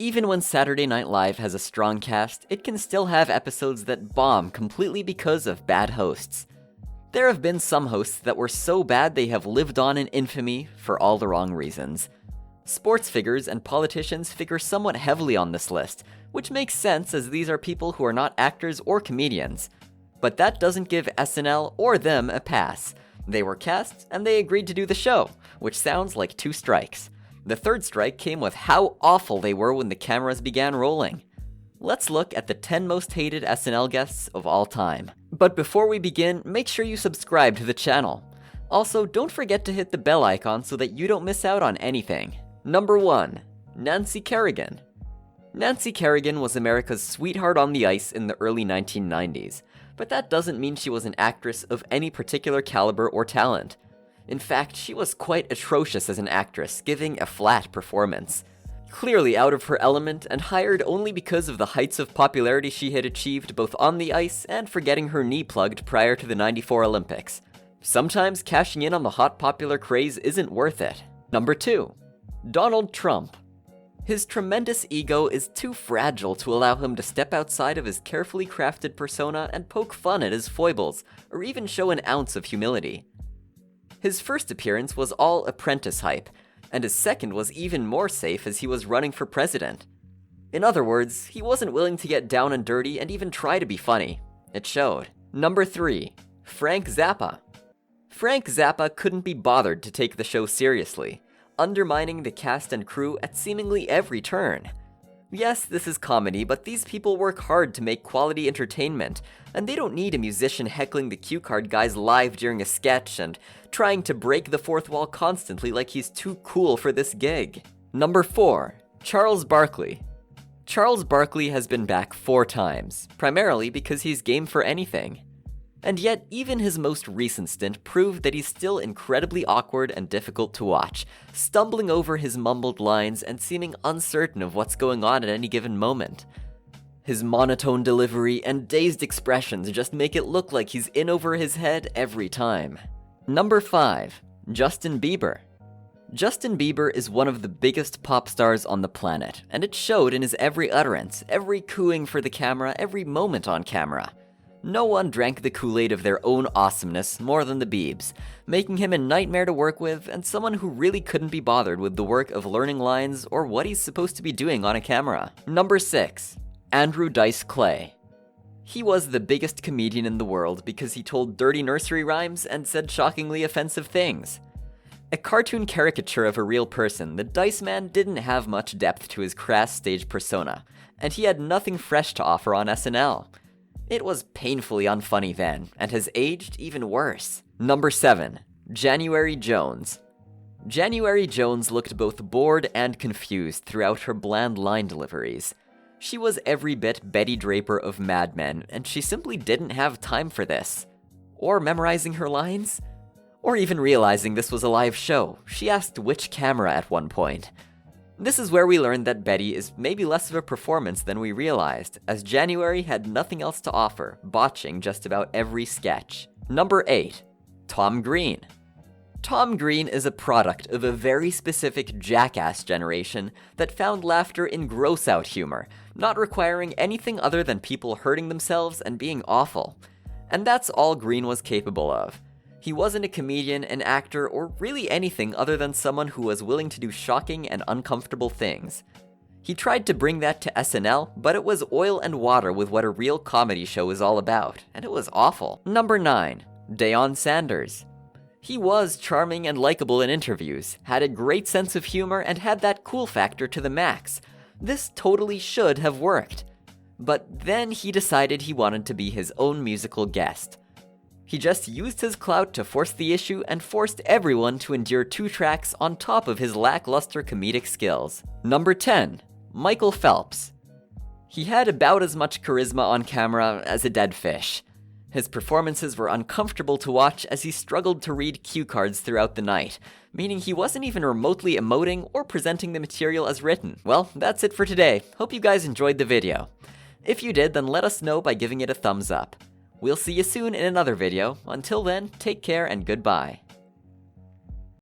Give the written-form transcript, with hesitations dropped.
Even when Saturday Night Live has a strong cast, it can still have episodes that bomb completely because of bad hosts. There have been some hosts that were so bad they have lived on in infamy for all the wrong reasons. Sports figures and politicians figure somewhat heavily on this list, which makes sense as these are people who are not actors or comedians. But that doesn't give SNL or them a pass. They were cast, and they agreed to do the show, which sounds like 2 strikes. The 3rd strike came with how awful they were when the cameras began rolling. Let's look at the 10 most hated SNL guests of all time. But before we begin, make sure you subscribe to the channel. Also, don't forget to hit the bell icon so that you don't miss out on anything. Number 1. Nancy Kerrigan. Nancy Kerrigan was America's sweetheart on the ice in the early 1990s, but that doesn't mean she was an actress of any particular caliber or talent. In fact, she was quite atrocious as an actress, giving a flat performance. Clearly out of her element and hired only because of the heights of popularity she had achieved both on the ice and for getting her knee plugged prior to the '94 Olympics. Sometimes cashing in on the hot popular craze isn't worth it. Number 2. Donald Trump. His tremendous ego is too fragile to allow him to step outside of his carefully crafted persona and poke fun at his foibles, or even show an ounce of humility. His first appearance was all apprentice hype, and his second was even more safe as he was running for president. In other words, he wasn't willing to get down and dirty and even try to be funny. It showed. Number 3. Frank Zappa. Frank Zappa couldn't be bothered to take the show seriously, undermining the cast and crew at seemingly every turn. Yes, this is comedy, but these people work hard to make quality entertainment, and they don't need a musician heckling the cue card guys live during a sketch and trying to break the fourth wall constantly like he's too cool for this gig. Number 4. Charles Barkley. Charles Barkley has been back 4 times, primarily because he's game for anything. And yet, even his most recent stint proved that he's still incredibly awkward and difficult to watch, stumbling over his mumbled lines and seeming uncertain of what's going on at any given moment. His monotone delivery and dazed expressions just make it look like he's in over his head every time. Number 5. Justin Bieber. Justin Bieber is one of the biggest pop stars on the planet, and it showed in his every utterance, every cooing for the camera, every moment on camera. No one drank the Kool-Aid of their own awesomeness more than the Biebs, making him a nightmare to work with and someone who really couldn't be bothered with the work of learning lines or what he's supposed to be doing on a camera. Number 6. Andrew Dice Clay. He was the biggest comedian in the world because he told dirty nursery rhymes and said shockingly offensive things. A cartoon caricature of a real person, the Dice Man didn't have much depth to his crass stage persona, and he had nothing fresh to offer on SNL. It was painfully unfunny then, and has aged even worse. Number 7. January Jones. January Jones looked both bored and confused throughout her bland line deliveries. She was every bit Betty Draper of Mad Men, and she simply didn't have time for this. Or memorizing her lines? Or even realizing this was a live show. She asked which camera at one point. This is where we learned that Betty is maybe less of a performance than we realized, as January had nothing else to offer, botching just about every sketch. Number 8. Tom Green. Tom Green is a product of a very specific jackass generation that found laughter in gross-out humor, not requiring anything other than people hurting themselves and being awful. And that's all Green was capable of. He wasn't a comedian, an actor, or really anything other than someone who was willing to do shocking and uncomfortable things. He tried to bring that to SNL, but it was oil and water with what a real comedy show is all about, and it was awful. Number 9. Deion Sanders. He was charming and likable in interviews, had a great sense of humor, and had that cool factor to the max. This totally should have worked. But then he decided he wanted to be his own musical guest. He just used his clout to force the issue and forced everyone to endure 2 tracks on top of his lackluster comedic skills. Number 10. Michael Phelps. He had about as much charisma on camera as a dead fish. His performances were uncomfortable to watch as he struggled to read cue cards throughout the night, meaning he wasn't even remotely emoting or presenting the material as written. Well, that's it for today. Hope you guys enjoyed the video. If you did, then let us know by giving it a thumbs up. We'll see you soon in another video. Until then, take care and goodbye.